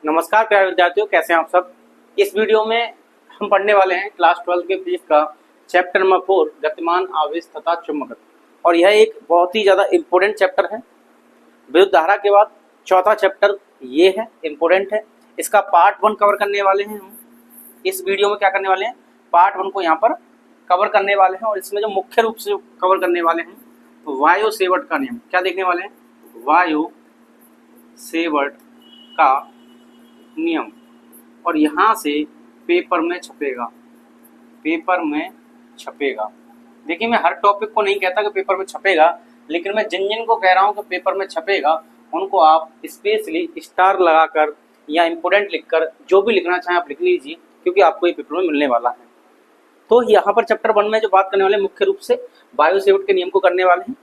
नमस्कार प्यारे विद्यार्थियों, कैसे हैं आप सब। इस वीडियो में हम पढ़ने वाले हैं क्लास 12 के फिजिक्स का चैप्टर नंबर 4 गतिमान आवेश तथा चुंबकत्व। और यह एक बहुत ही ज़्यादा इम्पोर्टेंट चैप्टर है। विद्युत धारा के बाद चौथा चैप्टर ये है, इम्पोर्टेंट है। इसका पार्ट 1 कवर करने वाले हैं हम इस वीडियो में। क्या करने वाले हैं, पार्ट 1 को यहाँ पर कवर करने वाले हैं। और इसमें जो मुख्य रूप से कवर करने वाले हैं तो वायो सेवर्ट का नियम क्या देखने वाले हैं, वायो सेवर्ट का नियम। और यहाँ से पेपर में छपेगा, पेपर में छपेगा। देखिए, मैं हर टॉपिक को नहीं कहता कि पेपर में छपेगा, लेकिन मैं जिन जिन को कह रहा हूँ कि पेपर में छपेगा उनको आप स्पेशली स्टार लगाकर या इम्पोर्टेंट लिखकर जो भी लिखना चाहें आप लिख लीजिए, क्योंकि आपको ये पेपर में मिलने वाला है। तो यहाँ पर चैप्टर 1 में जो बात करने वाले मुख्य रूप से वायो सेवर्ट के नियम को करने वाले हैं।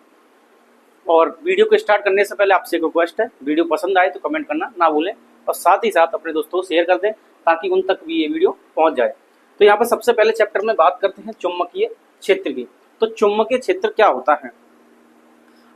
और वीडियो को स्टार्ट करने से पहले आपसे एक रिक्वेस्ट है, वीडियो पसंद आए तो कमेंट करना ना भूलें और साथ ही साथ अपने दोस्तों को शेयर कर दें ताकि उन तक भी ये वीडियो पहुंच जाए। तो यहाँ पर सबसे पहले चैप्टर में बात करते हैं चुंबकीय क्षेत्र की। तो चुंबकीय क्षेत्र क्या होता है,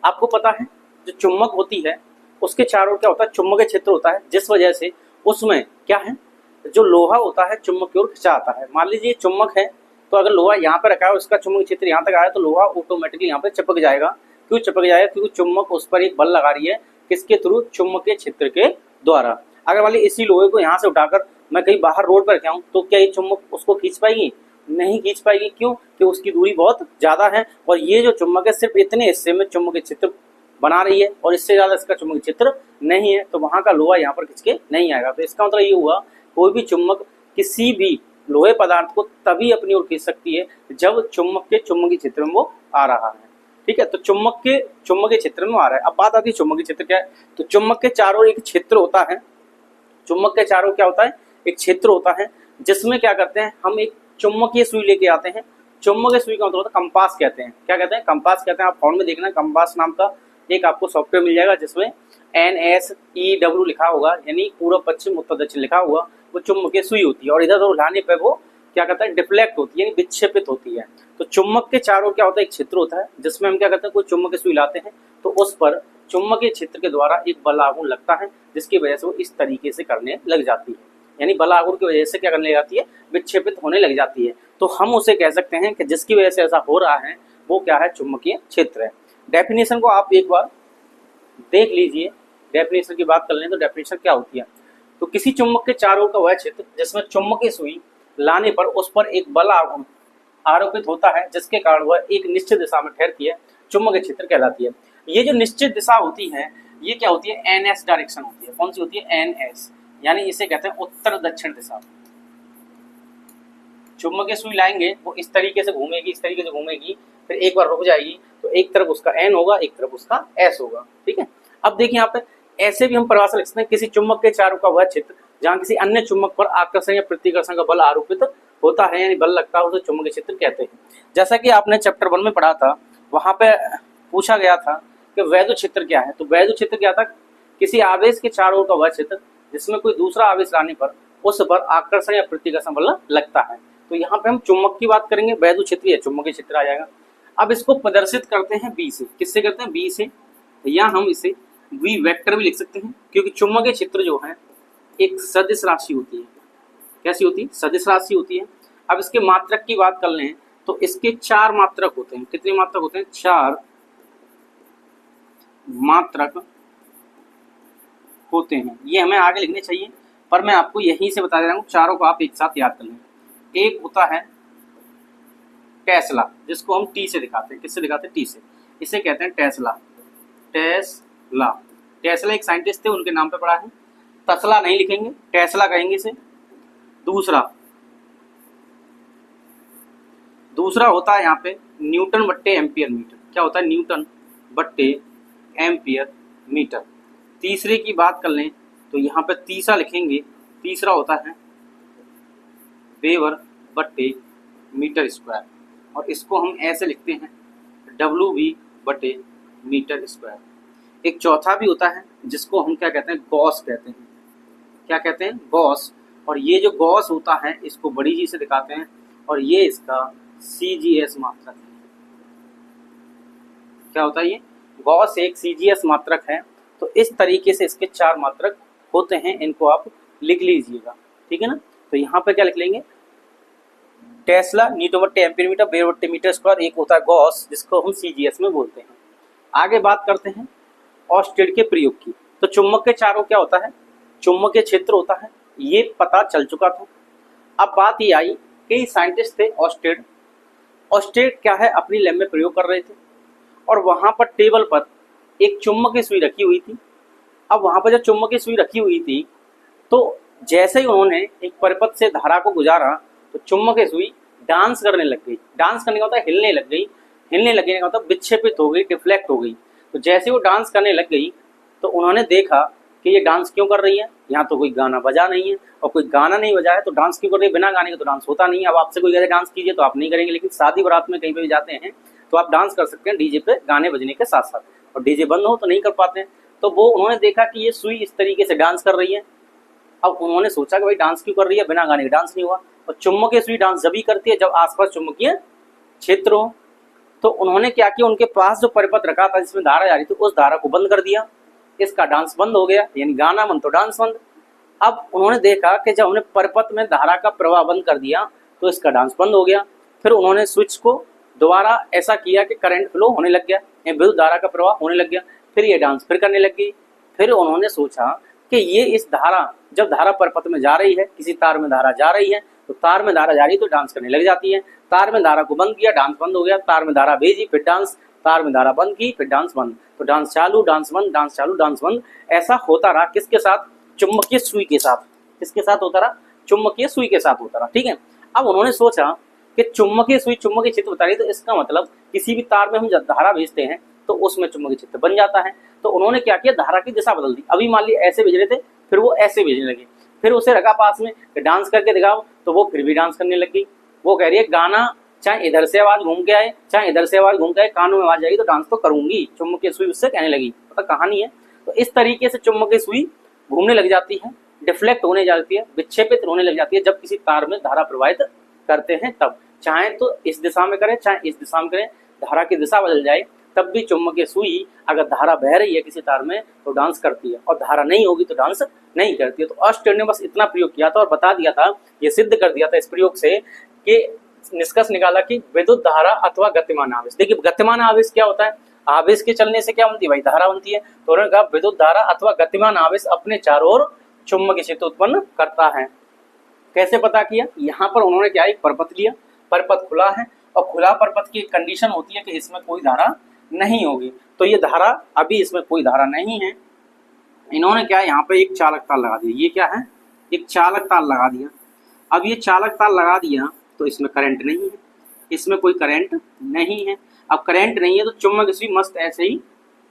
आपको पता है जो चुंबक होती है उसके चारों क्या होता है, चुंबकीय क्षेत्र होता है, जिस वजह से उसमें क्या है, जो लोहा होता है चुंबक की ओर खिंचा आता है। मान लीजिए चुंबक है, तो अगर लोहा यहाँ पे रखा है उसका चुंबकीय क्षेत्र यहाँ तक आया तो लोहा ऑटोमेटिकली यहाँ पे चिपक जाएगा। क्यों चिपक जाएगा, क्योंकि चुंबक उस पर एक बल लगा रही है, किसके थ्रू, चुंबकीय क्षेत्र के द्वारा। अगर मान लीजिए इसी लोहे को यहाँ से उठाकर मैं कहीं बाहर रोड पर रखाऊं तो क्या ये चुंबक उसको खींच पाएगी, नहीं खींच पाएगी। क्यों, कि उसकी दूरी बहुत ज्यादा है और ये जो चुंबक है सिर्फ इतने हिस्से में चुंबकीय क्षेत्र बना रही है और इससे ज्यादा इसका चुंबकीय क्षेत्र नहीं है, तो वहां का लोहा यहाँ पर खिंच के नहीं आएगा। तो इसका मतलब ये हुआ, कोई भी चुंबक किसी भी लोहे पदार्थ को तभी अपनी ओर खींच सकती है जब चुंबक के चुंबकीय क्षेत्र में वो आ रहा है। ठीक है, तो चुंबक के चुंबकीय क्षेत्र में आ रहा है। अब बात आती है चुंबकीय क्षेत्र क्या है। तो चुंबक के चारों एक क्षेत्र होता है, चुंबक के चारों क्या होता है, एक क्षेत्र होता है, जिसमें क्या करते हैं, हम एक चुंबकीय सुई लेके आते हैं। चुंबकीय सुई का मतलब होता है कंपास कहते हैं। क्या कहते हैं, कंपास कहते हैं। आप फोन में देखना, कंपास नाम का एक आपको सॉफ्टवेयर मिल जाएगा जिसमें NSEW लिखा होगा, यानी पूर्व पश्चिम उत्तर दक्षिण लिखा हुआ। वो चुंबकीय सुई होती है और इधर उधर उठाने पर वो क्या कहता है, डिफ्लेक्ट होती है, यानी विक्षेपित होती है। तो चुंबक के चारों क्या होता है, एक क्षेत्र होता है जिसमें हम क्या करते हैं, कोई चुंबकीय सुई लाते हैं तो उस पर चुंबकीय क्षेत्र के द्वारा एक बल आघूर्ण लगता है, जिसकी वजह से वो इस तरीके से करने लग जाती है, यानी बल आघूर्ण की वजह से क्या करने लग जाती है, विक्षेपित होने लग जाती है। तो हम उसे कह सकते हैं कि जिसकी वजह से ऐसा हो रहा है वो क्या है, चुंबकीय क्षेत्र है। डेफिनेशन को आप एक बार देख लीजिए। डेफिनेशन की बात कर लें तो डेफिनेशन क्या होती है, तो किसी चुंबक के चारों का वह क्षेत्र जिसमें चुंबकीय सुई लाने पर उस पर एक बल आघूर्ण आरोपित होता है, जिसके कारण वह एक निश्चित दिशा में ठहरती है, चुंबकीय क्षेत्र कहलाती है। ये जो निश्चित दिशा होती है ये क्या होती है, NS डायरेक्शन होती है। कौन सी होती है, NS, यानी इसे कहते हैं उत्तर दक्षिण दिशा। चुंबकीय सुई लाएंगे वो इस तरीके से घूमेगी, इस तरीके से घूमेगी, फिर एक बार रुक जाएगी तो एक तरफ उसका N होगा, एक तरफ उसका S होगा। ठीक है, अब देखिए यहाँ पे ऐसे भी हम परिभाषा लिख सकते हैं, किसी चुंबक के चारों का वह क्षेत्र जहाँ किसी अन्य चुंबक पर आकर्षण या प्रतिकर्षण का बल आरोपित होता है, यानी बल लगता है, उसे चुंबकीय क्षेत्र कहते हैं। जैसा कि आपने चैप्टर 1 में पढ़ा था, वहां पे पूछा गया था कि वैद्युत क्षेत्र क्या है। तो वैद्युत क्षेत्र क्या था, किसी आवेश के चारों ओर का वह क्षेत्र जिसमें कोई दूसरा आवेश लाने पर उस पर आकर्षण या प्रतिकर्षण बल लगता है। तो यहाँ पे हम चुंबक की बात करेंगे, वैद्युत क्षेत्र या चुंबकीय क्षेत्र आ जाएगा। अब इसको प्रदर्शित करते हैं बी से। किससे करते हैं, बी से, या हम इसे वी वेक्टर भी लिख सकते हैं, क्योंकि चुंबकीय क्षेत्र जो है एक सदिश राशि होती है। कैसी होती है, सदिश राशि होती है। अब इसके मात्रक की बात कर लें तो इसके 4 मात्रक होते हैं। कितने मात्रक होते हैं, 4 मात्रक होते हैं। ये हमें आगे लिखने चाहिए पर मैं आपको यहीं से बता दे रहा हूँ, चारों को आप एक साथ याद कर लें। एक होता है टेस्ला, जिसको हम टी से दिखाते हैं। किससे दिखाते हैं, टी से। इसे कहते हैं टेस्ला। टेस्ला, टेस्ला एक साइंटिस्ट थे, उनके नाम पे पड़ा है। तस्ला नहीं लिखेंगे, टेस्ला कहेंगे इसे। दूसरा होता है यहाँ पे न्यूटन बट्टे एम्पियर मीटर। क्या होता है, न्यूटन बट्टे एम्पियर मीटर। तीसरे की बात कर लें तो यहाँ पे तीसरा लिखेंगे, तीसरा होता है वेबर बट्टे मीटर स्क्वायर, और इसको हम ऐसे लिखते हैं WV बट्टे मीटर स्क्वायर। एक चौथा भी होता है जिसको हम क्या कहते हैं, गॉस कहते हैं। क्या कहते हैं, गॉस। और ये जो गॉस होता है इसको बड़ी जी से दिखाते हैं और ये इसका CGS मात्रक है। क्या होता है, ये गॉस एक CGS मात्रक है। तो इस तरीके से इसके 4 मात्रक होते हैं, इनको आप लिख लीजिएगा, ठीक है ना। तो यहाँ पे क्या लिख लेंगे, टेस्ला न्यूटन बट्टे एम्पीयर मीटर बेर बट्टे मीटर स्क्वायर, एक होता है गॉस जिसको हम सीजीएस में बोलते हैं। आगे बात करते हैं ऑस्टेड के प्रयोग की। तो चुंबक के चारों क्या होता है, चुंबकीय क्षेत्र होता है, ये पता चल चुका था। अब बात ये आई, कई साइंटिस्ट थे ऑस्टेड, ऑस्टेड क्या है अपनी लैब में प्रयोग कर रहे थे और वहां पर टेबल पर एक चुंबकीय सुई रखी हुई थी। अब वहां पर जब चुंबकीय सुई रखी हुई थी तो जैसे ही उन्होंने एक परिपथ से धारा को गुजारा तो चुंबकीय सुई डांस करने लग गई। डांस करने का मतलब हिलने लग गई, हिलने लगने का मतलब विक्षेपित हो गई, डिफ्लेक्ट हो गई। तो जैसे वो डांस करने लग गई तो उन्होंने देखा कि ये डांस क्यों कर रही है, यहाँ तो कोई गाना बजा नहीं है और कोई गाना नहीं बजा है तो डांस क्यों कर रही है, बिना गाने के तो डांस होता नहीं है। अब आपसे कोई कहते डांस कीजिए तो आप नहीं करेंगे, लेकिन शादी बारात में कहीं पे भी जाते हैं तो आप डांस कर सकते हैं डीजे पे गाने बजने के साथ साथ, और डीजे बंद हो तो नहीं कर पाते हैं। तो वो उन्होंने देखा कि ये सुई इस तरीके से डांस कर रही है। अब उन्होंने सोचा कि भाई डांस क्यों कर रही है, बिना गाने के डांस नहीं हुआ। और चुंबकीय सुई डांस जब भी करती है जब आसपास चुंबकीय क्षेत्र हो। तो उन्होंने क्या किया, उनके पास जो परिपथ रखा था जिसमें धारा जा रही थी उस धारा को बंद कर दिया, इसका डांस बंद हो गया, यानी गाना बंद तो डांस बंद। अब उन्होंने देखा कि जब हमने परिपथ में धारा का प्रवाह बंद कर दिया तो इसका डांस बंद हो गया। फिर उन्होंने स्विच को दोबारा ऐसा किया कि करंट फ्लो होने लग गया, विद्युत धारा का प्रवाह होने लग गया, फिर ये डांस फिर करने लग गई। फिर उन्होंने सोचा कि ये इस धारा, जब धारा परिपथ में जा रही है, किसी तार में धारा जा रही है तो तार में धारा जा रही है तो डांस करने लग जाती है। तार में धारा को बंद किया, डांस बंद हो गया, तार में धारा भेजी फिर डांस, तार में धारा बंद की फिर डांस बंद, तो डांस चालू डांस बंद, डांस चालू डांस बंद। ऐसा होता रहा किसके साथ, चुंबकीय सुई के साथ। किसके साथ होता रहा, चुंबकीय सुई के साथ होता रहा, ठीक है। अब उन्होंने सोचा कि चुंबकीय सुई चुंबकीय क्षेत्र बता रही है तो इसका मतलब किसी भी तार में हम जब धारा भेजते हैं तो उसमें चुंबकीय क्षेत्र बन जाता है। तो उन्होंने क्या किया, धारा की दिशा बदल दी। अभी मान लिया ऐसे भेज रहे थे फिर वो ऐसे भेजने लगे, फिर उसे रखा पास में डांस करके दिखाओ तो वो फिर भी डांस करने लग गई। वो कह रही है गाना चाहे इधर से आवाज घूम के आए चाहे इधर से आवाज घूम के आए, कानों में आवाज आएगी तो डांस तो करूंगी। चुंबकीय सुई उससे कहने लगी, पता कहानी है। तो इस तरीके से चुंबकीय सुई घूमने लग जाती है, डिफ्लेक्ट होने जाती है, विक्षेपित होने लग जाती है जब किसी तार में धारा प्रवाहित करते हैं तब। चाहे तो इस दिशा में करें चाहे इस दिशा में करें, धारा की दिशा बदल जाए तब भी चुंबकीय सुई अगर धारा बह रही है किसी तार में तो डांस करती है, और धारा नहीं होगी तो डांस नहीं करती है। तो ऑस्टेड ने बस इतना प्रयोग किया था और बता दिया था, ये सिद्ध कर दिया था इस प्रयोग से कि निष्कर्ष निकाला कि विद्युत धारा अथवा गतिमान आवेश। देखिए गतिमान आवेश क्या होता है, आवेश के चलने से क्या बनती है भाई, धारा बनती है। तो उन्होंने कहा विद्युत धारा अथवा गतिमान आवेश अपने चारों ओर चुंबकीय क्षेत्र उत्पन्न करता है। कैसे पता किया, यहाँ पर उन्होंने क्या एक परिपथ लिया, परिपथ खुला है और खुला परिपथ की एक कंडीशन होती है कि इसमें कोई धारा नहीं होगी। तो ये धारा, अभी इसमें कोई धारा नहीं है। इन्होंने क्या यहाँ पे एक चालक तार लगा दिया, ये क्या है एक चालक तार लगा दिया। अब ये चालक तार लगा दिया तो इसमें करंट नहीं है, इसमें कोई करंट नहीं है। अब करंट नहीं है तो चुंबक सुई मस्त ऐसे ही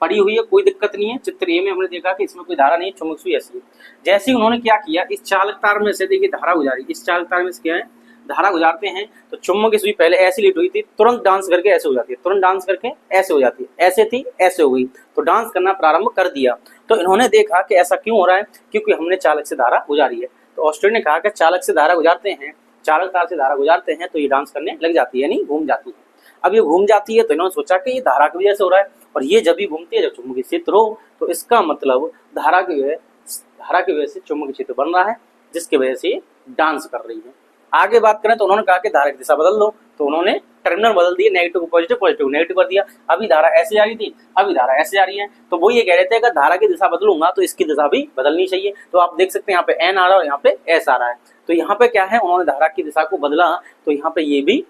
पड़ी हुई है, कोई दिक्कत नहीं है। चित्र ए में हमने देखा कि इसमें कोई धारा नहीं है, चुंबक सुई ऐसी है। जैसे ही उन्होंने क्या किया, इस चालक तार में से देखिए धारा गुजारी, इस चालक तार में से क्या है धारा गुजारते हैं तो चुंबक सुई पहले ऐसी लेट हुई थी, तुरंत डांस करके ऐसे हो जाती है, तुरंत डांस करके ऐसे हो जाती है, ऐसे थी ऐसे हो गई, तो डांस करना प्रारंभ कर दिया। तो इन्होंने देखा कि ऐसा क्यों हो रहा है, क्योंकि हमने चालक से धारा गुजारी है। तो ऑस्टेड ने कहा कि चालक से धारा गुजारते हैं, चालक तार से धारा गुजारते हैं तो ये डांस करने लग जाती है, यानी घूम जाती है। अब ये घूम जाती है तो इन्होंने सोचा कि ये धारा की वजह से हो रहा है, और ये जब भी घूमती है जब चुंबकीय क्षेत्र हो तो इसका मतलब धारा की वजह से चुंबकीय क्षेत्र बन रहा है जिसकी वजह से ये डांस कर रही है। आगे बात करें तो उन्होंने कहा कि धारा की दिशा बदल दो, तो उन्होंने टर्मिनल बदल दिए, नेगेटिव को पॉजिटिव, पॉजिटिव को नेगेटिव कर दिया। अभी धारा ऐसे जा रही थी, अभी धारा ऐसे जा रही है। तो वो ये कह रहे थे अगर धारा की दिशा बदलूंगा तो इसकी दिशा भी बदलनी चाहिए। तो आप देख सकते हैं यहाँ पे एन आ रहा है और यहाँ पे एस आ रहा है। तो यहाँ पे क्या है, उन्होंने धारा की दिशा को बदला तो यहाँ पे ये भी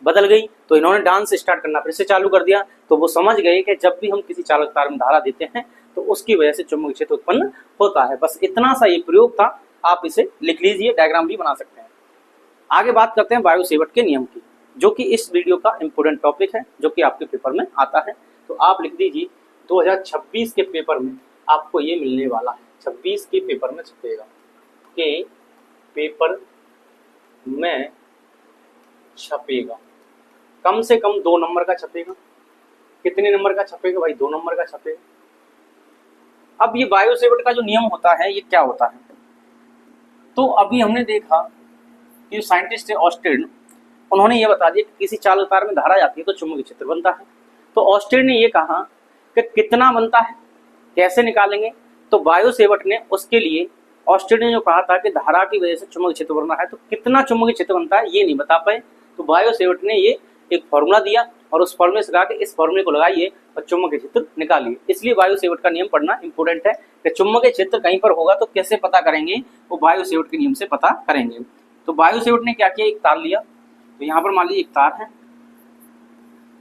बदल गई। तो इन्होंने डांस स्टार्ट करना फिर से चालू कर दिया। तो वो समझ गए कि जब भी हम किसी चालक तार में धारा देते हैं तो उसकी वजह से चुंबकीय क्षेत्र उत्पन्न होता है। बस इतना सा ये प्रयोग था, आप इसे लिख लीजिए, डायग्राम भी बना सकते हैं। आगे बात करते हैं बायो सेवर्ट के नियम की, जो कि इस वीडियो का इंपोर्टेंट टॉपिक है, जो कि आपके पेपर में आता है। तो आप लिख दीजिए 2026 के पेपर में आपको ये मिलने वाला है, 26 के पेपर में छपेगा, के पेपर में छपेगा, कम से कम 2 नंबर का छपेगा। कितने नंबर का छपेगा भाई, 2 नंबर का छपेगा। अब ये बायो सेवर्ट का जो नियम होता है ये क्या होता है, तो अभी हमने देखा कि जो साइंटिस्ट है ऑस्टेड, उन्होंने ये बता दिया कि किसी चालक तार में धारा जाती है तो चुंबकीय क्षेत्र बनता है। तो ऑस्टेड ने ये कहा कि कितना बनता है, कैसे निकालेंगे, तो बायो सेवर्ट ने उसके लिए ऑस्टेड ने जो कहा था कि धारा की वजह से चुंबकीय क्षेत्र बन रहा है, तो कितना चुंबकीय क्षेत्र बनता है ये नहीं बता पाए, तो बायो-सेवर्ट ने ये एक फॉर्मूला दिया और उस फॉर्मूले से कहा कि इस फॉर्मूले को लगाइए और चुंबकीय क्षेत्र निकालिए। इसलिए बायो-सेवर्ट का नियम पढ़ना इंपॉर्टेंट है कि चुंबकीय क्षेत्र कहीं पर होगा तो कैसे पता करेंगे, वो बायो-सेवर्ट के नियम से पता करेंगे। तो बायो-सेवर्ट ने क्या किया, एक तार लिया, तो यहाँ पर मान लीजिए एक तार है,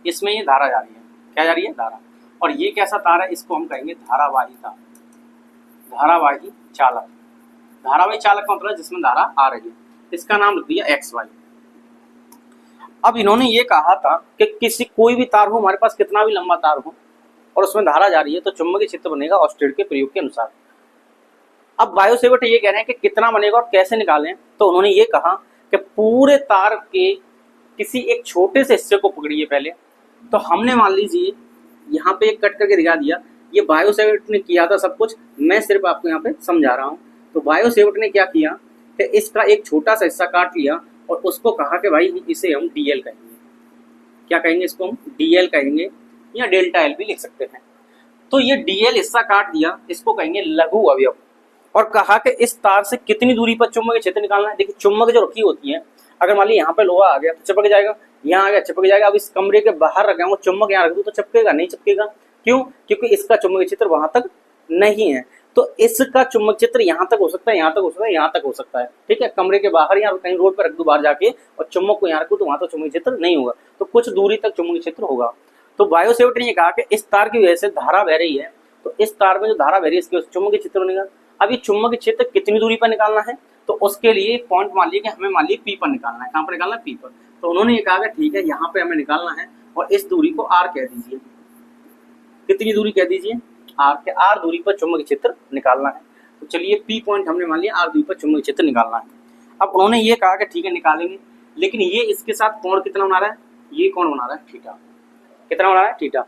इसमें ये धारा जा रही है, क्या जा रही है, धारा, और ये कैसा तार है, इसको हम कहेंगे धारावाही तार, धारावाही चालक। धारावाही चालक का मतलब जिसमें धारा आ रही है, इसका नाम लिख दिया XY। अब इन्होंने ये कहा था कि किसी कोई भी तार हो, हमारे पास कितना भी लंबा तार हो और उसमें धारा जा रही है तो चुंबकीय क्षेत्र बनेगा ऑस्टेड के प्रयोग के अनुसार। अब बायो-सेवर्ट ये कह रहे हैं कि कितना बनेगा और कैसे निकालें, तो उन्होंने ये कहा कि पूरे तार के किसी एक छोटे से हिस्से को पकड़िए पहले। तो हमने मान लीजिए यहाँ पे एक कट करके दिखा दिया, ये बायो-सेवर्ट ने किया था सब कुछ, मैं सिर्फ आपको यहाँ पे समझा रहा हूँ। तो बायो-सेवर्ट ने क्या किया कि इसका एक छोटा सा हिस्सा काट लिया और उसको कहा कि भाई इसे हम DL कहेंगे। क्या कहेंगे, इसको हम DL कहेंगे या डेल्टा L भी लिख सकते हैं। तो ये DL हिस्सा काट दिया, इसको कहेंगे लघु अवयव, और कहा कि इस तार से कितनी दूरी पर चुंबकीय क्षेत्र निकालना है। देखिए चुंबक जो रखी होती है, अगर मान लीजिए यहाँ पे लोहा आ गया तो चिपक जाएगा, यहाँ आ गया चिपक जाएगा। अब इस कमरे के बाहर रख गया चुंबक यहाँ रख दूँ तो चिपकेगा नहीं, चिपकेगा क्यों, क्योंकि इसका चुंबकीय क्षेत्र वहां तक नहीं है। तो इसका चुंबक क्षेत्र यहाँ तक हो सकता है, यहाँ तक हो सकता है, यहाँ तक हो सकता है, ठीक है। कमरे के बाहर या कहीं रोड पर रख दूं बाहर जाके और चुंबक को यहाँ रखूं तो वहां तो चुंबकीय क्षेत्र नहीं होगा, तो कुछ दूरी तक चुंबकीय क्षेत्र होगा। तो बायो-सेवर्ट ने ये कहा कि इस तार की वजह से धारा बह रही है, तो इस तार में जो धारा बह रही है इसकी वजह से चुंबकीय क्षेत्र बनेगा। अब ये चुंबकीय क्षेत्र कितनी दूरी पर निकालना है, तो उसके लिए पॉइंट मान लीजिए कि हमें मान लीजिए P पर निकालना है। कहाँ पर निकालना है, P पर। तो उन्होंने ये कहा कि ठीक है यहाँ पे हमें निकालना है और इस दूरी को R कह दीजिए। कितनी दूरी कह दीजिए, R के R दूरी पर चुंबकीय क्षेत्र निकालना है। तो चलिए P पॉइंट हमने मान लिया, R दूरी पर चुंबकीय क्षेत्र निकालना है। अब उन्होंने ये कहा कि ठीक है निकालेंगे, लेकिन ये इसके साथ कोण कितना बना रहा है, ये कोण बना रहा है थीटा। कितना बना रहा है, थीटा।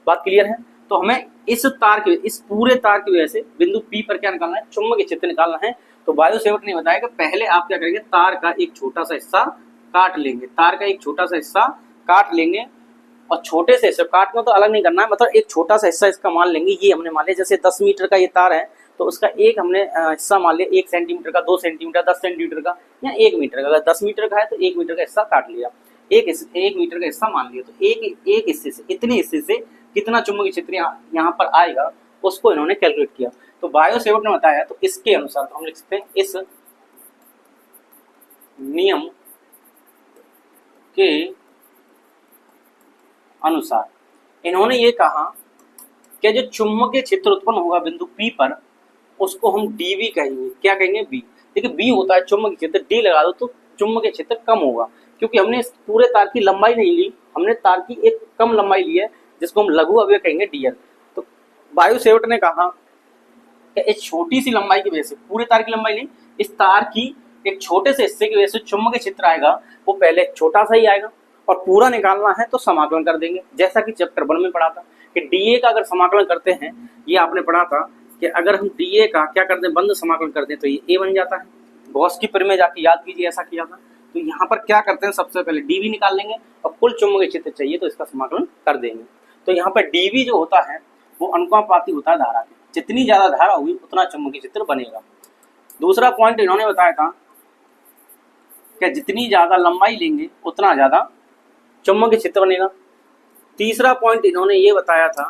बात क्लियर है। तो हमें इस तार के, इस पूरे तार की वजह से बिंदु P पर क्या निकालना है, चुंबकीय क्षेत्र निकालना है। तो बायो-सेवर्ट ने बताया कि पहले आप क्या करेंगे, तार का एक छोटा सा हिस्सा काट लेंगे, तार का एक छोटा सा हिस्सा काट लेंगे, और छोटे से हिस्से काटना तो अलग नहीं करना है, मतलब एक छोटा सा हिस्सा इसका मान लेंगे। ये हमने मान लिया जैसे 10 मीटर का ये तार है, तो उसका एक हमने हिस्सा मान लिया 1 सेंटीमीटर का, 2 सेंटीमीटर, 10 सेंटीमीटर का या 1 मीटर का। अगर 10 मीटर का है तो 1 मीटर का हिस्सा काट लिया, 1 मीटर का हिस्सा मान लिया। तो एक हिस्से से, इतने हिस्से से कितना चुंबकीय क्षेत्र यहाँ पर आएगा उसको इन्होंने कैलकुलेट किया। तो बायो-सेवर्ट ने बताया, तो इसके अनुसार तो हम लिख सकते हैं इस नियम के अनुसार इन्होंने ये कहा कि जो चुंबकीय क्षेत्र उत्पन्न होगा बिंदु P पर उसको हम dV कहेंगे। क्या कहेंगे, B। देखिए B होता है चुंबकीय क्षेत्र, D लगा दो तो चुंबकीय क्षेत्र कम होगा, क्योंकि हमने इस पूरे तार की लंबाई नहीं ली, हमने तार की एक कम लंबाई ली है जिसको हम लघु अवयव कहेंगे DL। तो बायो-सेवर्ट ने कहा कि इस छोटी सी लंबाई की वजह से, पूरे तार की लंबाई नहीं, इस तार की एक छोटे से हिस्से की वजह से चुंबकीय क्षेत्र आएगा वो पहले छोटा सा ही आएगा, और पूरा निकालना है तो समाकलन कर देंगे, जैसा कि चैप्टर 1 में पढ़ा था कि DA का अगर समाकलन करते हैं, ये आपने पढ़ा था कि अगर हम DA का क्या करते हैं, बंद समाकलन करते हैं तो ये A बन जाता है। गॉस की प्रमेय जाके याद कीजिए, ऐसा किया था। तो यहाँ पर क्या करते हैं, सबसे पहले DV निकाल लेंगे और कुल चुंबकीय क्षेत्र चाहिए तो इसका समाकलन कर देंगे। तो यहाँ पर DV जो होता है वो अनुपाती होता है धारा के, जितनी ज्यादा धारा होगी उतना चुंबकीय क्षेत्र बनेगा। दूसरा पॉइंट इन्होंने बताया था कि जितनी ज्यादा लंबाई लेंगे उतना ज्यादा चुंबकीय क्षेत्र बनेगा। तीसरा पॉइंट इन्होंने ये बताया था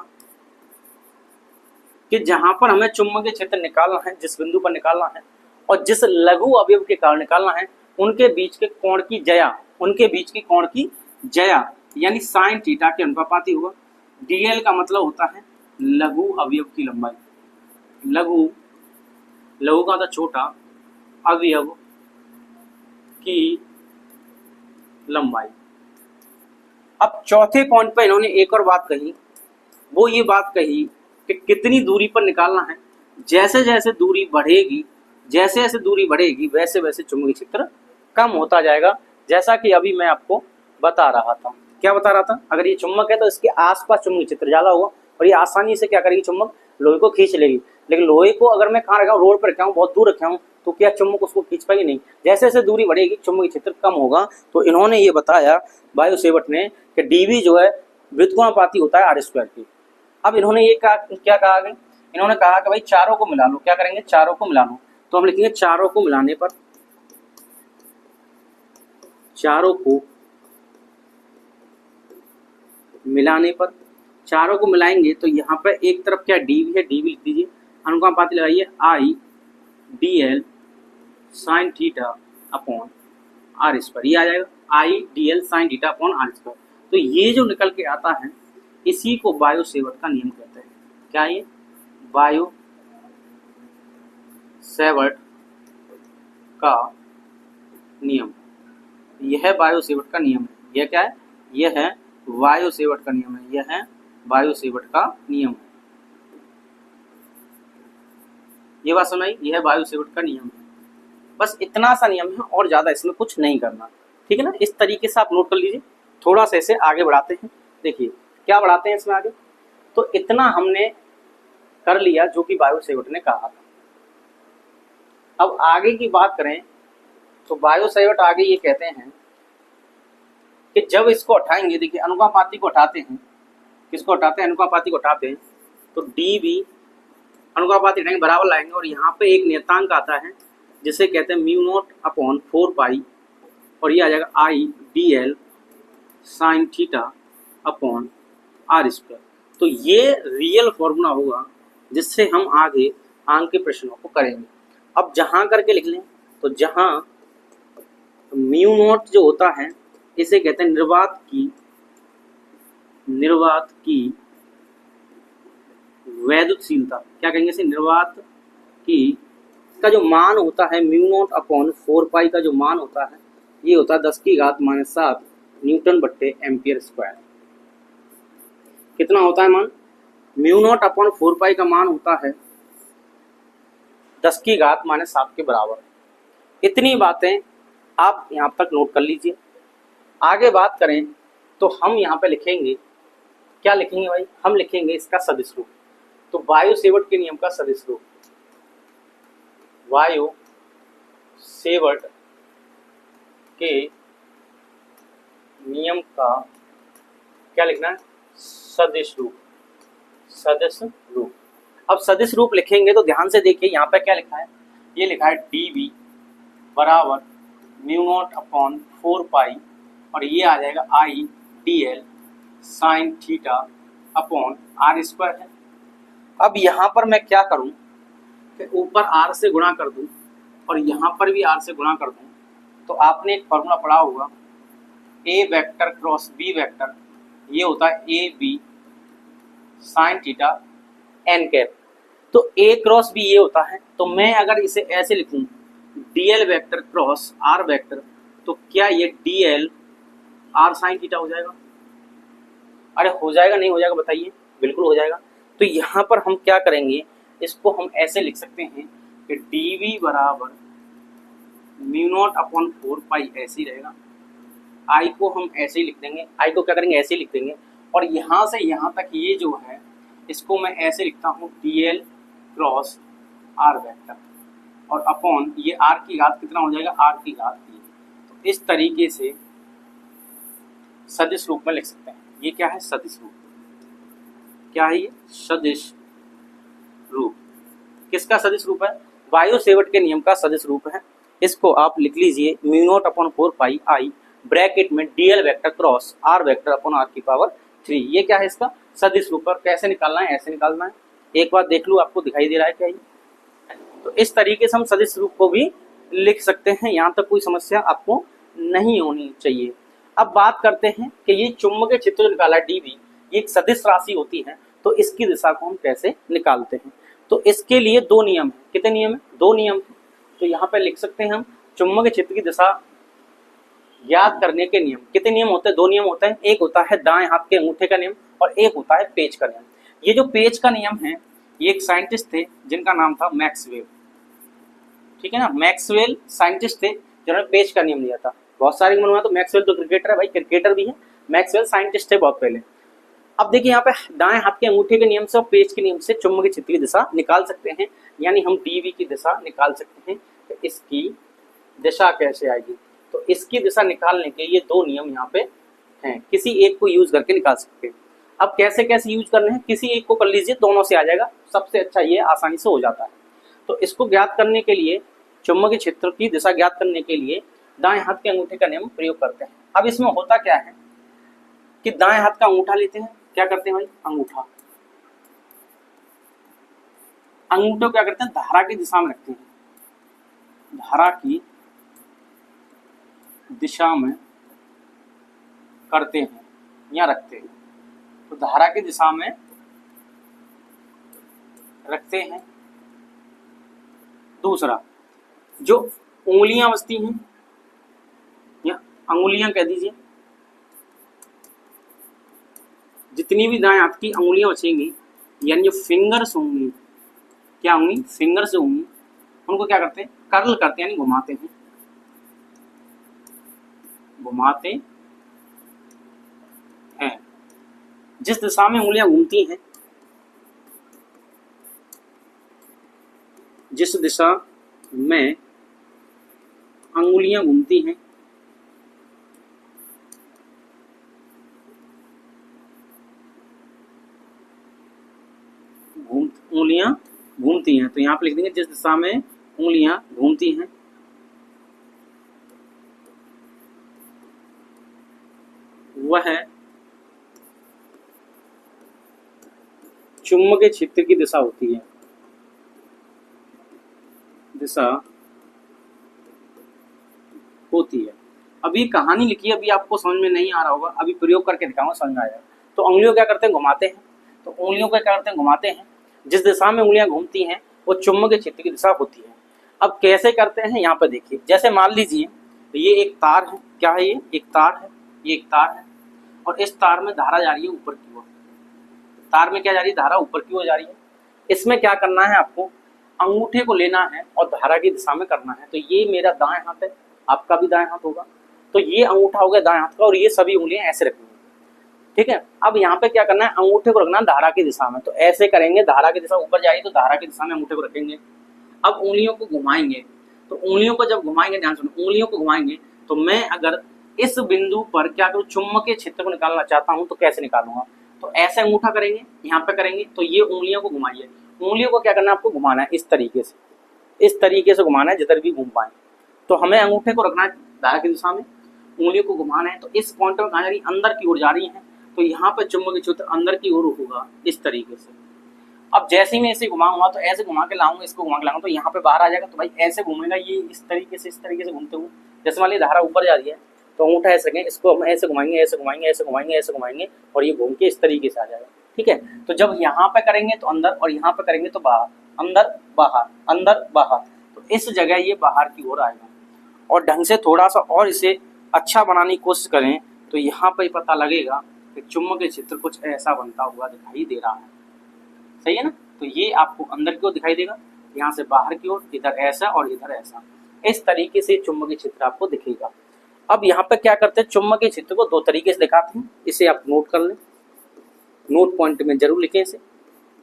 कि जहां पर हमें चुंबकीय क्षेत्र निकालना है, जिस बिंदु पर निकालना है और जिस लघु अवयव के कारण निकालना है, उनके बीच के कोण की जया, उनके बीच के कोण की जया यानी साइन थीटा के अनुपाती होगा। DL का मतलब होता है लघु अवयव की लंबाई, लघु का था छोटा, अवयव की लंबाई। अब चौथे पॉइंट पर इन्होंने एक और बात कही, वो ये बात कही कि कितनी दूरी पर निकालना है। जैसे जैसे दूरी बढ़ेगी, जैसे जैसे दूरी बढ़ेगी वैसे वैसे चुंबकीय क्षेत्र कम होता जाएगा, जैसा कि अभी मैं आपको बता रहा था। क्या बता रहा था, अगर ये चुंबक है तो इसके आसपास चुंबकीय क्षेत्र ज्यादा होगा और ये आसानी से क्या करेगी, चुंबक लोहे को खींच लेगी। लेकिन लोहे को अगर मैं कहाँ रखा हूँ, रोड पर रखा हूँ, बहुत दूर रखा हूँ, तो क्या चुंबक उसको खींच पाएगी, नहीं। जैसे जैसे दूरी बढ़ेगी चुंबकीय क्षेत्र कम होगा। तो इन्होंने ये बताया बायो-सेवर्ट ने कि DV जो है व्युत्क्रमानुपाती होता है R² की। अब इन्होंने ये क्या कहा इन्होंने कहा कि भाई चारों को मिला लो, क्या करेंगे, चारों को मिला लो, तो हम लिखेंगे चारों को मिलाने पर, चारों को मिलाने पर, चारों को मिलाएंगे तो यहाँ पर एक तरफ क्या डी भी है, डी भी लिख दीजिए, अनुपाती लगाइए I D L sine theta upon R square, ये आ जाएगा I D L sine theta upon R square. तो ये जो निकल के आता है इसी को बायो सेवर्ट का नियम कहते हैं। क्या ये बायो सेवर्ट का नियम, यह बायो सेवर्ट का नियम है। यह क्या है, यह है बायो सेवर्ट का नियम है, यह है बायो सेवर्ट का नियम है। ये बात सुनाई, यह बायो सेवर्ट का नियम है। बस इतना सा नियम है और ज्यादा इसमें कुछ नहीं करना, ठीक है ना। इस तरीके से आप नोट कर लीजिए। थोड़ा सा इसे आगे बढ़ाते हैं, देखिए क्या बढ़ाते हैं इसमें आगे। तो इतना हमने कर लिया जो कि बायो सेवर्ट ने कहा था। अब आगे की बात करें तो बायो सेवर्ट आगे ये कहते हैं कि जब इसको हटाएंगे, देखिए अनुपाती को हटाते हैं, किसको हटाते हैं, अनुपाती को हटाते हैं, तो डी बी अनुपाती हटाएंगे बराबर लाएंगे और यहाँ पे एक नियतांक आता है जिसे कहते हैं म्यू नॉट अपॉन 4 पाई और ये आ जाएगा I D L sine theta upon R square. तो ये रियल फॉर्मूला होगा जिससे हम आगे अंक के प्रश्नों को करेंगे। अब जहां करके लिख लें, तो जहां म्यू नॉट जो होता है इसे कहते हैं निर्वात की वैद्युतशीलता, क्या कहेंगे इसे, निर्वात की का जो मान होता है म्यू नॉट अपॉन 4 पाई का जो मान होता है ये होता है 10⁻⁷ न्यूटन बट्टे एम्पियर स्क्वायर। कितना होता है मान, म्यू नॉट अपॉन 4 पाई का मान होता है 10⁻⁷ के बराबर। इतनी बातें आप यहाँ तक नोट कर लीजिए। आगे बात करें तो हम यहाँ पे लिखेंगे, क्या लिखेंगे भाई, हम लिखेंगे इसका सदिश रूप। तो बायो सेवर्ट के नियम का सदिश रूप, बायो सेवर्ट के नियम का क्या लिखना है, सदिश रूप, सदिश रूप। अब सदिश रूप लिखेंगे तो ध्यान से देखिए यहाँ पे क्या लिखा है, ये लिखा है डी बी बराबर म्यू नॉट अपॉन 4 पाई और ये आ जाएगा I D L sine theta upon R square है। अब यहाँ पर मैं क्या करूँ कि ऊपर आर से गुणा कर दूँ और यहाँ पर भी आर से गुणा कर दूँ। तो आपने एक फॉर्मूला पढ़ा होगा A vector cross B vector, ये होता है A B sine theta N cap. तो ए क्रॉस बी ये होता है, तो मैं अगर इसे ऐसे लिखूं D L vector cross R vector, तो क्या ये D L R sine theta हो जाएगा? अरे हो जाएगा, नहीं हो जाएगा बताइए? बिल्कुल हो जाएगा। तो यहाँ पर हम क्या करेंगे, इसको हम ऐसे लिख सकते हैं कि डी वी बराबर म्यू नॉट अपॉन 4 पाई ऐसे ही रहेगा। आई को हम ऐसे ही लिख देंगे, आई को क्या करेंगे ऐसे ही लिख देंगे और यहाँ से यहाँ तक ये जो है इसको मैं ऐसे लिखता हूँ D L cross R vector और अपॉन ये आर की घात कितना हो जाएगा, आर की घात 3। तो इस तरीके से सदिश रूप में लिख सकते हैं। ये क्या है, सदिश रूप। क्या है ये, सदिश रूप। किसका सदिश रूप है, बायो सेवर्ट के नियम का सदिश रूप है। इसको आप लिख लीजिए mu naught upon 4 pi I bracket में D L vector cross R vector upon R की पावर 3। ये क्या है इसका सदिश रूप। और कैसे निकालना है, ऐसे निकालना है। एक बार देख लूँ, आपको दिखाई दे रहा है क्या ये। तो इस तरीके से हम सदिश रूप को भी लिख सकते हैं, यहाँ तक कोई समस्या आपको नहीं होनी चाहिए। अब बात करते हैं कि ये चुंबकीय क्षेत्र जो निकाला है डीबी, ये एक सदिश राशि होती है, तो इसकी दिशा को हम कैसे निकालते हैं। तो इसके लिए 2 नियम है। कितने नियम है, 2 नियम। तो यहाँ पे लिख सकते हैं हम चुंबकीय क्षेत्र की दिशा ज्ञात करने के नियम। कितने नियम होते हैं, 2 नियम होते हैं। एक होता है दाएं हाथ के अंगूठे का नियम और एक होता है पेच का नियम। ये जो पेच का नियम है, ये एक साइंटिस्ट थे जिनका नाम था मैक्सवेल, ठीक है ना। मैक्सवेल साइंटिस्ट थे जिन्होंने पेच का नियम लिया था। बहुत सारे मनवा, तो मैक्सवेल तो क्रिकेटर है भाई, क्रिकेटर भी है। मैक्सवेल साइंटिस्ट थे बहुत पहले। अब देखिए यहाँ पे दाएं हाथ के अंगूठे के नियम से और पेच के नियम से चुंबकीय क्षेत्र की दिशा निकाल सकते हैं, यानी हम डीवी की दिशा निकाल सकते हैं। तो इसकी दिशा कैसे आएगी, तो इसकी दिशा निकालने के ये 2 नियम यहाँ पे हैं, किसी एक को यूज करके निकाल सकते हैं। अब कैसे कैसे यूज करने हैं, किसी एक को कर लीजिए, दोनों से आ जाएगा, सबसे अच्छा ये आसानी से हो जाता है। तो इसको ज्ञात करने के लिए, चुंबकीय क्षेत्र की दिशा ज्ञात करने के लिए दाएं हाथ के अंगूठे का नियम प्रयोग करते हैं। अब इसमें होता क्या है कि दाएं हाथ का अंगूठा लेते हैं, क्या करते हैं भाई, अंगूठा को क्या करते हैं, धारा की दिशा में रखते हैं, धारा की दिशा में करते हैं या रखते हैं। तो धारा की दिशा में रखते हैं। दूसरा, जो उंगलियां बचती हैं या अंगुलियां कह दीजिए, जितनी भी दाएं हाथ की अंगुलियां बचेंगी यानी जो फिंगर्स होंगी, क्या होंगी, फिंगर्स होंगी, उनको क्या करते हैं, कर्ल करते हैं, यानी घुमाते हैं, घुमाते हैं। जिस दिशा में उंगलियां घूमती हैं, जिस दिशा में अंगुलियां घूमती हैं, उंगलियां घूमती हैं, तो यहां पे लिख देंगे जिस दिशा में उंगलियां घूमती हैं वह चुंबकीय क्षेत्र की दिशा होती है, दिशा होती है। अभी कहानी लिखी है, अभी आपको समझ में नहीं आ रहा होगा, अभी प्रयोग करके दिखाऊंगा, समझ में आएगा। तो उंगलियों क्या करते हैं, घुमाते हैं, तो उंगलियों का क्या करते हैं, घुमाते हैं, जिस दिशा में उंगलियां घूमती हैं वो चुंबकीय क्षेत्र की दिशा होती है। अब कैसे करते हैं, यहाँ पे देखिए, जैसे मान लीजिए ये एक तार है, क्या है, ये एक तार है, ये एक तार है, और इस तार में धारा जा रही है ऊपर की ओर, तार में क्या जा रही है, धारा ऊपर की ओर जा रही है। इसमें क्या करना है, आपको अंगूठे को लेना है और धारा की दिशा में करना है। तो ये मेरा दाएं हाथ है, आपका भी दाएं हाथ होगा, तो ये अंगूठा हो गया दाएं हाथ का, और ये सभी उंगलियां ऐसे रखनी है, ठीक है। अब यहाँ पे क्या करना है, अंगूठे को रखना धारा की दिशा में, तो ऐसे करेंगे, धारा की दिशा ऊपर जाएगी तो धारा की दिशा में अंगूठे को रखेंगे। अब उंगलियों को घुमाएंगे, तो उंगलियों को जब घुमाएंगे, ध्यान सुनो, उंगलियों को घुमाएंगे तो मैं अगर इस बिंदु पर क्या करूँ, चुंबकीय क्षेत्र को निकालना चाहता हूँ तो कैसे निकालूंगा, तो ऐसे अंगूठा करेंगे, यहाँ पे करेंगे, तो ये उंगलियों को घुमाइए, उंगलियों को क्या करना है, आपको घुमाना है इस तरीके से, इस तरीके से घुमाना है जिधर भी घूम पाए। तो हमें अंगूठे को रखना है धारा की दिशा में, उंगलियों को घुमाना है, तो इस पॉइंट में कहाँ जा रही है, अंदर की ओर जा रही है, तो यहाँ पर चुंबकीय क्षेत्र अंदर की ओर होगा इस तरीके से। अब जैसे ही मैं इसे घुमाऊंगा, तो ऐसे घुमा के लाऊंगा, इसको घुमा के लाऊंगा, तो यहाँ पे बाहर आ जाएगा, तो भाई ऐसे घूमेगा ये इस तरीके से घूमते हुए। जैसे मान लीजिए धारा ऊपर जा रही है, तो अंगूठा ऐसे रखेंगे, इसको हम ऐसे घुमाएंगे, ऐसे घुमाएंगे, ऐसे घुमाएंगे, ऐसे घुमाएंगे, और ये घूम के इस तरीके से आ जाएगा, ठीक है। तो जब यहाँ पे करेंगे तो अंदर, और यहाँ पे करेंगे तो बाहर, अंदर बाहर, अंदर बाहर, तो इस जगह ये बाहर की ओर आएगा। और ढंग से थोड़ा सा और इसे अच्छा बनाने की कोशिश करें तो यहाँ पे पता लगेगा कि चुंबकीय क्षेत्र कुछ ऐसा बनता हुआ दिखाई दे रहा है, सही है ना। तो ये आपको अंदर की ओर दिखाई देगा, यहाँ से बाहर की ओर, इधर ऐसा और इधर ऐसा, इस तरीके से चुंबकीय क्षेत्र आपको दिखेगा। अब यहाँ पे क्या करते हैं, चुंबकीय क्षेत्र को दो तरीके से दिखाते हैं, इसे आप नोट कर लें, नोट पॉइंट में जरूर लिखें इसे।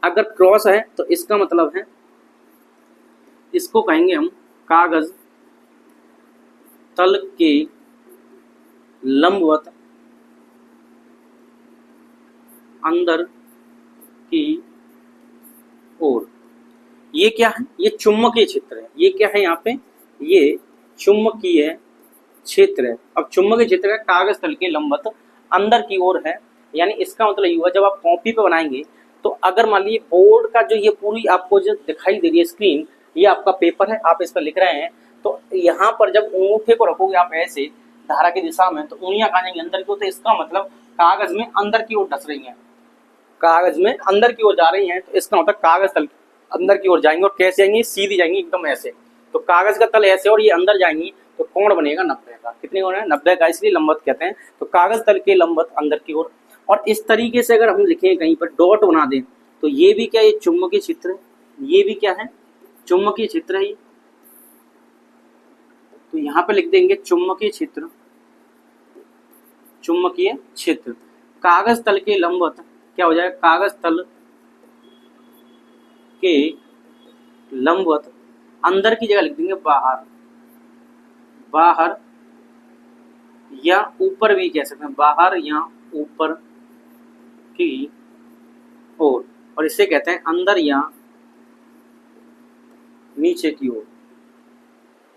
अगर क्रॉस है तो इसका मतलब है, इसको कहेंगे हम कागज तल के लंबवत अंदर की ओर। ये क्या है, ये चुंबकीय क्षेत्र है, ये क्या है, यहाँ पे ये चुंबकीय क्षेत्र है। अब चुंबकीय क्षेत्र का कागज तल के लंबवत अंदर की ओर है, यानी इसका मतलब ये हुआ, जब आप कॉपी पे बनाएंगे तो अगर मान लीजिए बोर्ड का जो ये पूरी आपको जो दिखाई दे रही है स्क्रीन, ये आपका पेपर है, आप इस पर लिख रहे हैं, तो यहाँ पर जब अंगूठे को रखोगे आप ऐसे धारा की दिशा में, तो उंगलियां कहाँ जाएंगी, अंदर की ओर, तो इसका मतलब कागज में अंदर की ओर धस रही हैं, कागज में अंदर की ओर जा रही हैं, तो इसका मतलब कागज तल अंदर की ओर जाएंगे। और कैसे जाएंगी, सीधी जाएंगी एकदम ऐसे, तो कागज का तल ऐसे और ये अंदर जाएंगी, तो कोण बनेगा 90 का। कितने कोण है, 90 का, इसलिए लंबवत कहते हैं। तो कागज तल के लंबवत अंदर की ओर। और इस तरीके से अगर हम लिखें कहीं पर डॉट बना दें, तो ये भी क्या, ये चुंबकीय क्षेत्र है, ये भी क्या है, चुंबकीय क्षेत्र है ये। तो यहाँ पे लिख देंगे चुंबकीय क्षेत्र, चुंबकीय क्षेत्र। कागज तल के लंबवत क्या हो जाएगा, कागज तल के लंबवत अंदर की जगह लिख देंगे बाहर, बाहर या ऊपर भी कह सकते हैं, बाहर या ऊपर की ओर, और इसे कहते हैं अंदर या नीचे की ओर।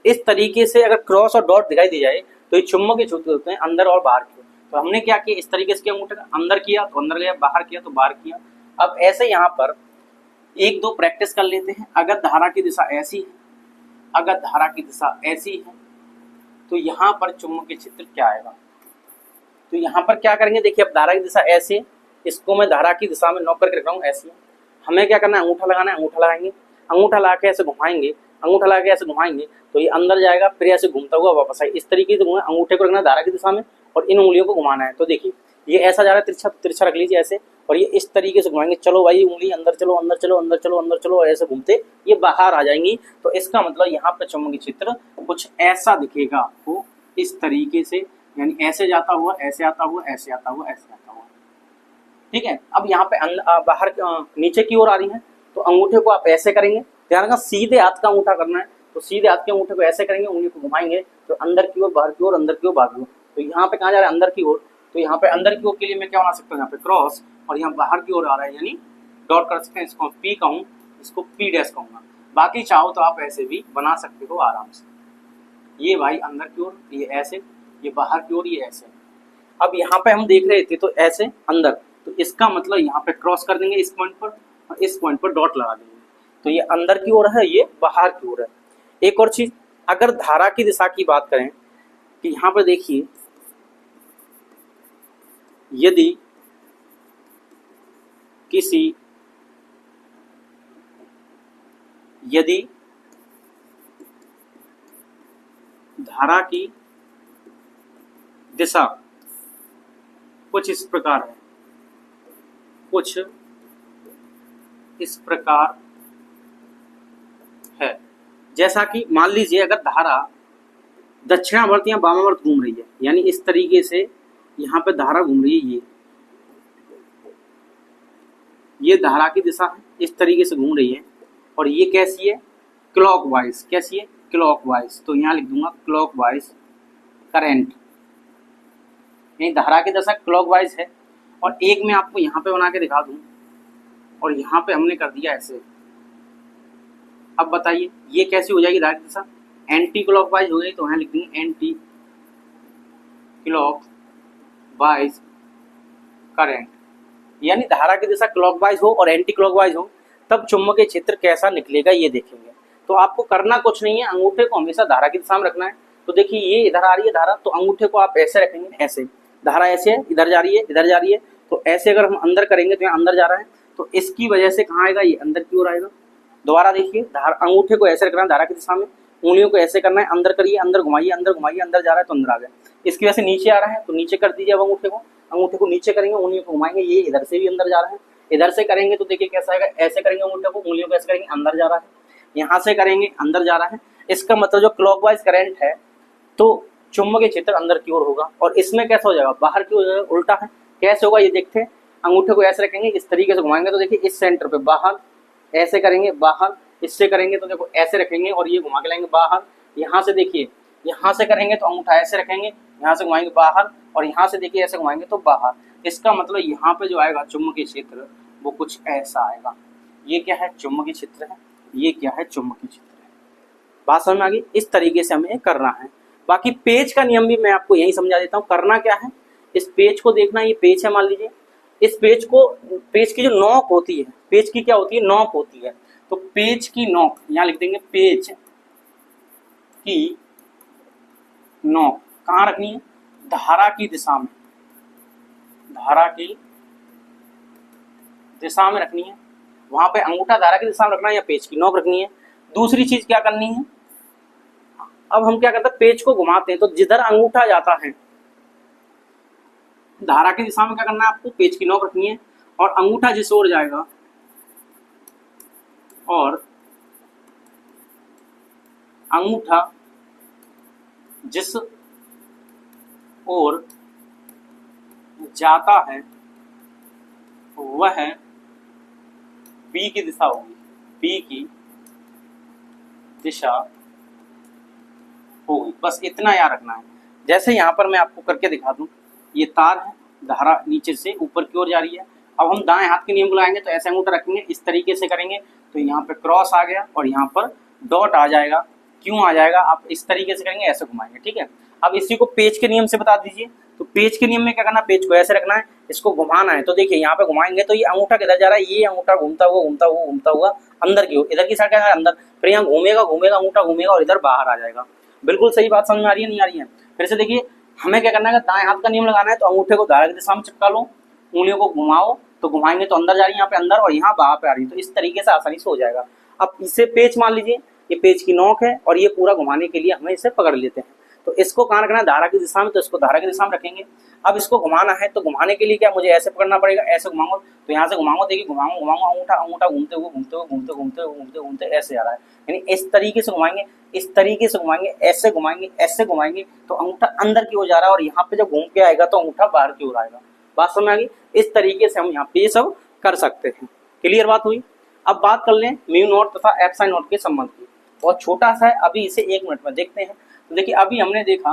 इस तरीके से अगर क्रॉस और डॉट दिखाई दी जाए तो ये चुंबकीय क्षेत्र होते हैं अंदर और बाहर की ओर। तो हमने क्या किया, इस तरीके से किया, अंगूठे का अंदर किया तो अंदर गया, बाहर किया तो बाहर किया। अब ऐसे यहाँ पर एक दो प्रैक्टिस कर लेते हैं। अगर धारा की दिशा ऐसी है, अगर धारा की दिशा ऐसी है तो यहाँ पर चुंबकीय क्षेत्र क्या आएगा। तो यहाँ पर क्या करेंगे, देखिए अब धारा की दिशा ऐसे, इसको मैं धारा की दिशा में नॉक करके रख रहा हूँ ऐसे। हमें क्या करना है, अंगूठा लगाना है, अंगूठा लगाएंगे, अंगूठा लगा के ऐसे घुमाएंगे, अंगूठा लगा के ऐसे घुमाएंगे तो ये अंदर जाएगा, फिर ऐसे घूमता हुआ वापस आए। इस तरीके से अंगूठे को रखना है धारा की दिशा में और इन उंगलियों को घुमाना है। तो देखिए ये ऐसा जा रहा है, तिरछा तिरछा रख लीजिए ऐसे, और ये इस तरीके से घुमाएंगे, चलो भाई उंगली अंदर चलो, अंदर चलो, अंदर चलो, अंदर चलो, ऐसे घूमते ये बाहर आ जाएंगी। तो इसका मतलब यहाँ पे चुंबकीय क्षेत्र कुछ ऐसा दिखेगा आपको, इस तरीके से, यानी ऐसे जाता हुआ, ऐसे आता हुआ, ऐसे आता हुआ, ऐसे आता हुआ। ठीक है, अब यहाँ पे बाहर नीचे की ओर आ रही है तो अंगूठे को आप ऐसे करेंगे, ध्यान रखना सीधे हाथ का अंगूठा करना है। तो सीधे हाथ के अंगूठे को ऐसे करेंगे, उंगली को घुमाएंगे तो अंदर की ओर, बाहर की ओर, अंदर की ओर, बाहर की ओर। तो यहाँ पे कहाँ जा रहा है, अंदर की ओर। तो यहाँ पे अंदर की ओर के लिए मैं क्या बना सकता हूँ, यहाँ पे क्रॉस, और यहाँ बाहर की ओर आ रहा है यानी डॉट कर सकते हैं। इसको पी कहूँ, इसको पी डैश कहूँगा। बाकी चाहो तो आप ऐसे भी बना सकते हो आराम से। ये भाई अंदर की ओर, ये ऐसे, ये बाहर की ओर, ये ऐसे। अब यहाँ पे हम देख रहे थे तो ऐसे अंदर, तो इसका मतलब यहाँ पे क्रॉस कर देंगे इस पॉइंट पर और इस पॉइंट पर डॉट लगा देंगे। तो ये अंदर की ओर है, ये बाहर की ओर है। एक और चीज, अगर धारा की दिशा की बात करें कि यहाँ पर देखिए, यदि धारा की दिशा कुछ इस प्रकार है, कुछ इस प्रकार है, जैसा कि मान लीजिए अगर धारा दक्षिणावर्त या वामावर्त घूम रही है, यानी इस तरीके से यहाँ पे धारा घूम रही है, ये धारा की दिशा है, इस तरीके से घूम रही है, और ये कैसी है, क्लॉकवाइज। कैसी है, क्लॉकवाइज। तो यहाँ लिख दूंगा क्लॉकवाइज करंट, यानी धारा की दिशा क्लॉकवाइज है। और एक मैं आपको यहाँ पे बना के दिखा दूं, और यहाँ पे हमने कर दिया ऐसे। अब बताइए ये कैसी हो जाएगी धारा की दिशा, एंटी क्लॉकवाइज हो गई। तो यहाँ लिख देंगे एंटी क्लॉकवाइज करंट, यानी धारा की दिशा क्लॉकवाइज हो और एंटी क्लॉकवाइज हो तब चुंबकीय क्षेत्र कैसा निकलेगा ये देखेंगे। तो आपको करना कुछ नहीं है, अंगूठे को हमेशा धारा की दिशा में रखना है। तो देखिए ये इधर आ रही है धारा, तो अंगूठे को आप ऐसे रखेंगे, ऐसे। धारा ऐसे है, इधर जा रही है, इधर जा रही है, तो ऐसे अगर हम अंदर करेंगे तो यहाँ अंदर जा रहा है, तो इसकी वजह से कहाँ आएगा, ये अंदर की ओर आएगा। दोबारा देखिए, अंगूठे को ऐसे रखना है धारा की दिशा में, उंगलियों को ऐसे करना है, अंदर करिए, अंदर घुमाइए, अंदर घुमाइए, अंदर जा रहा है तो अंदर आ गया। इसकी वजह से नीचे आ रहा है तो नीचे कर दीजिए। अब अंगूठे को नीचे करेंगे, उंगलियों को घुमाएंगे, ये इधर से भी अंदर जा रहा है। इधर से करेंगे तो देखिए कैसा आएगा, ऐसे करेंगे अंगूठे को, उंगलियों को ऐसे करेंगे, अंदर जा रहा है। यहाँ से करेंगे, अंदर जा रहा है। इसका मतलब जो क्लॉकवाइज करंट है तो चुंबकीय क्षेत्र अंदर की ओर होगा, और इसमें कैसा हो जाएगा, बाहर की ओर उल्टा है। कैसे होगा ये देखते हैं। अंगूठे को ऐसे रखेंगे, इस तरीके से घुमाएंगे तो देखिए इस सेंटर पे बाहर, ऐसे करेंगे बाहर, इससे करेंगे तो देखो ऐसे रखेंगे और ये घुमा के लाएंगे बाहर। यहाँ से देखिए, यहाँ से करेंगे तो अंगूठा ऐसे रखेंगे, यहाँ से घुमाएंगे बाहर, और यहाँ से देखिए ऐसे घुमाएंगे तो बाहर। इसका मतलब यहाँ पे जो आएगा चुंबकीय क्षेत्र वो कुछ ऐसा आएगा। ये क्या है, चुंबकीय क्षेत्र है। ये क्या है, चुंबकीय क्षेत्र है। बात समझ में आ गई। इस तरीके से हमें करना है। बाकी पेज का नियम भी मैं आपको यही समझा देता हूँ। करना क्या है, इस पेज को देखना, ये पेज है मान लीजिए, इस पेज को, पेज की जो नोक होती है, पेज की क्या होती है, नोक होती है। तो पेज की नोक यहाँ लिख देंगे, पेज की नोक कहाँ रखनी है, धारा की दिशा में, धारा की दिशा में रखनी है। वहां पे अंगूठा धारा की दिशा में रखना है या पेज की नोक रखनी है। दूसरी चीज क्या करनी है, अब हम क्या करते हैं, पेज को घुमाते हैं तो जिधर अंगूठा जाता है धारा की दिशा में क्या करना है आपको, पेज की नोक रखनी है, और अंगूठा जिस ओर जाएगा, और अंगूठा जिस ओर जाता है वह बी की दिशा होगी, बी की दिशा होगी। बस इतना याद रखना है। जैसे यहाँ पर मैं आपको करके दिखा दूं, ये तार है, धारा नीचे से ऊपर की ओर जा रही है, अब हम दाएं हाथ के नियम को लगाएंगे तो ऐसे अंगूठा रखेंगे, इस तरीके से करेंगे तो यहाँ पे क्रॉस आ गया और यहाँ पर डॉट आ जाएगा। क्यों आ जाएगा, आप इस तरीके से करेंगे, ऐसे घुमाएंगे, ठीक है। अब इसी को पेज के नियम से बता दीजिए। तो पेज के नियम में क्या करना है, पेज को ऐसे रखना है, इसको घुमाना है। तो देखिए यहाँ पे घुमाएंगे तो ये अंगूठा किधर जा रहा है, ये अंगूठा घूमता हुआ अंदर की ओर, इधर की साइड क्या है अंदर, फिर यहाँ घूमेगा अंगूठा घूमेगा और इधर बाहर आ जाएगा। बिल्कुल सही बात समझ में आ रही है, नहीं आ रही है? फिर से देखिए, हमें क्या करना है, दाएं हाथ का नियम लगाना है तो अंगूठे को धारा की दिशा में चिपका लो, उंगलियों को घुमाओ तो घुमाएंगे तो अंदर जा रही है, यहाँ पे अंदर और यहाँ बाहर पे आ रही है। तो इस तरीके से आसानी से हो जाएगा। अब इसे पेज मान लीजिए, ये पेज की नोक है और ये पूरा घुमाने के लिए हमें इसे पकड़ लेते हैं। तो इसको कहाँ रखना है, धारा की दिशा में, तो इसको धारा की दिशा में रखेंगे। अब इसको घुमाना है तो घुमाने के लिए क्या मुझे ऐसे पकड़ना पड़ेगा, ऐसे घुमाऊंगा तो यहाँ से घुमाऊंगा, देखिए घुमाऊंगा अंगूठा घूमते ऐसे आ रहा है, यानी इस तरीके से घुमाएंगे, इस तरीके से घुमाएंगे, ऐसे घुमाएंगे तो अंगूठा अंदर की ओर जा रहा है और यहाँ पे जब घूम के आएगा तो अंगूठा बाहर की ओर आएगा। बात समझ में आ गई? इस तरीके से हम यहाँ पे ये सब कर सकते हैं। क्लियर बात हुई? अब बात कर लें म्यू नॉट तथा एप्सिलॉन नॉट के संबंध की। बहुत छोटा सा है, अभी इसे 1 मिनट में देखते हैं। तो देखिए अभी हमने देखा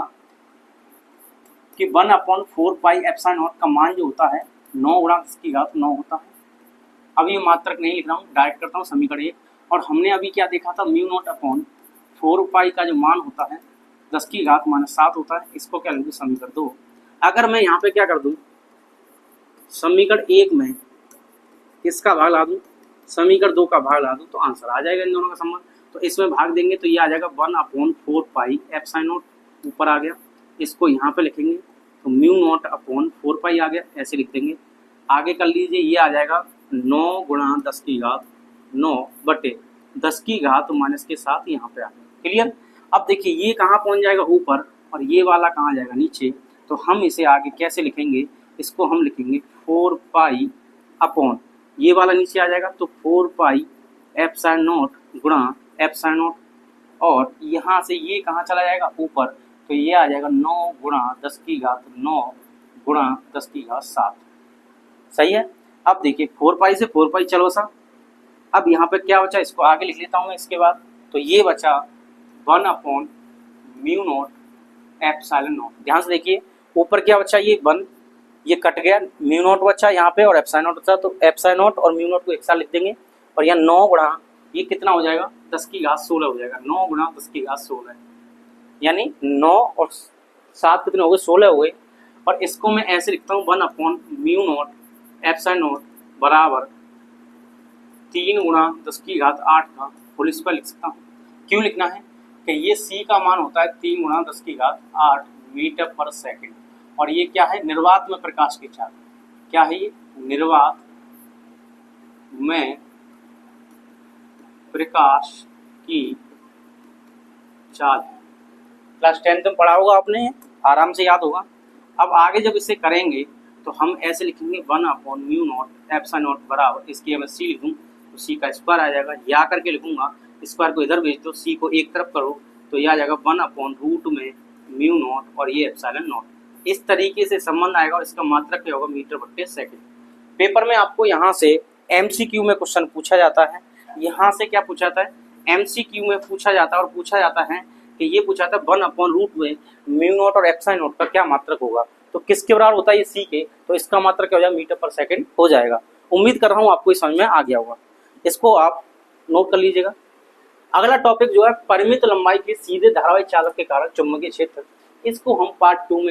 कि 1/4 पाई एप्सिलॉन नॉट का मान जो होता है 9 × 10⁹ होता है। अब ये मात्रक नहीं लिख रहा हूँ, डायरेक्ट करता हूँ समीकरण 1। और हमने अभी क्या देखा था, म्यू नॉट अपॉन 4 पाई का जो मान होता है 10⁻⁷ होता है। इसको क्या लिखूँ, समीकरण 2। अगर मैं यहाँ पे क्या कर दूँ, समीकरण 1 में किसका भाग ला दूँ, समीकरण 2 का भाग ला दूँ तो आंसर आ जाएगा इन दोनों का संबंध। तो इसमें भाग देंगे तो ये आ जाएगा 1/4 पाई एप्सिलॉन नॉट, ऊपर आ गया। इसको यहाँ पे लिखेंगे तो म्यू नॉट अपॉन 4 पाई आ गया, ऐसे लिख देंगे। आगे कर लीजिए, ये आ जाएगा 9 × 10⁹ बटे 10⁻⁻⁷ यहाँ पे आ गया। क्लियर? अब देखिए ये कहाँ पहुँच जाएगा, ऊपर, और ये वाला कहाँ जाएगा, नीचे। तो हम इसे आगे कैसे लिखेंगे, इसको हम लिखेंगे 4 पाई अपॉन, ये वाला नीचे आ जाएगा तो 4 पाई एप्सिलॉन नॉट गुणा एप्सिलॉन नॉट, और यहाँ से ये कहाँ चला जाएगा, ऊपर। तो ये आ जाएगा 9 × 10⁹ गुणा 10⁷। सही है? अब देखिए 4 पाई से 4 पाई चलो सा, अब यहाँ पे क्या बचा, इसको आगे लिख लेता हूँ मैं इसके बाद। तो ये बचा 1/म्यू नॉट एप्सिलॉन नॉट। ध्यान से देखिए ऊपर क्या बचा, ये 1, ये कट गया, म्यू नॉट बचा यहाँ पे और एप्सिलॉन नॉट बचा। तो एप्सिलॉन नॉट और म्यू नॉट को एक साथ लिख देंगे और यहाँ 9 गुणा, ये कितना हो जाएगा, 10⁻16 हो जाएगा। 9 × 10⁻16 यानी 9 और 7 कितने हो गए, 16 हो गए। और इसको मैं ऐसे लिखता हूँ 1/म्यू नॉट एप्सिलॉन नॉट बराबर 3 × 10⁸ का होल स्क्वायर लिख सकता हूँ। क्यों लिखना है कि ये सी का मान होता है 3 × 10⁸ मीटर/सेकंड, और ये क्या है, निर्वात में प्रकाश की चाल। क्या है ये, निर्वात में प्रकाश की चाल है। क्लास 10 में पढ़ा होगा आपने, आराम से याद होगा। अब आगे जब इसे करेंगे तो हम ऐसे लिखेंगे 1/म्यू नॉट एप्सिलॉन नॉट बराबर, इसकी अगर सी लिखूँ तो सी का स्क्वायर आ जाएगा, या करके लिखूंगा, स्क्वायर को इधर भेज दो, सी को एक तरफ करो तो यह आ जाएगा 1/रूट में म्यू नॉट और ये एप्सिलॉन नॉट। इस तरीके से संबंध आएगा और इसका मात्रक क्या होगा, मीटर/सेकंड। पेपर में आपको यहाँ से एमसीक्यू में क्वेश्चन पूछा जाता है। यहाँ से क्या पूछा जाता है, एमसीक्यू में पूछा जाता है, और पूछा जाता है कि ये पूछा था 1/रूट में म्यू नॉट और एप्सिलॉन नॉट का क्या मात्रक होगा। तो किसके बराबर होता है, ये सी के, तो इसका मात्रक क्या हो जाएगा, मीटर/सेकंड हो जाएगा। उम्मीद कर रहा हूँ आपको इस समझ में आ गया होगा। इसको आप नोट कर लीजिएगा। अगला टॉपिक जो है परिमित लंबाई के सीधे धारावाही चालक के कारण चुंबकीय क्षेत्र, इसको हम पार्ट 2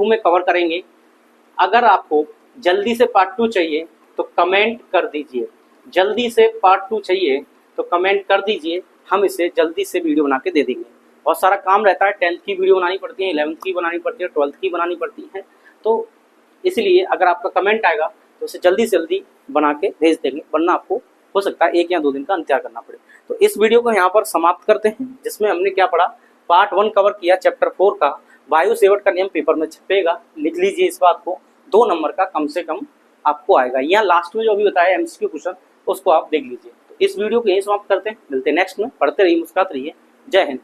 में कवर करेंगे। अगर आपको जल्दी से पार्ट 2 चाहिए तो कमेंट कर दीजिए, जल्दी से पार्ट 2 चाहिए तो कमेंट कर दीजिए, हम इसे जल्दी से वीडियो बना के दे देंगे। बहुत सारा काम रहता है, 10th की वीडियो बनानी पड़ती है, 11th की बनानी पड़ती है, 12th की बनानी पड़ती है। तो इसलिए अगर आपका कमेंट आएगा तो उसे जल्दी से जल्दी बना के भेज देंगे, वरना आपको हो सकता है 1 या 2 दिन का इंतजार करना पड़े। तो इस वीडियो को यहाँ पर समाप्त करते हैं, जिसमें हमने क्या पढ़ा, पार्ट 1 कवर किया चैप्टर 4 का। वायु सेवट का नियम पेपर में छपेगा, लिख लीजिए इस बात को, 2 नंबर का कम से कम आपको आएगा। यहाँ लास्ट में जो अभी बताया एमसीक्यू क्वेश्चन, उसको आप देख लीजिए। तो इस वीडियो को यहीं समाप्त करते हैं, मिलते हैं नेक्स्ट में। पढ़ते रहिए, मुस्कुराते रहिए। जय हिंद।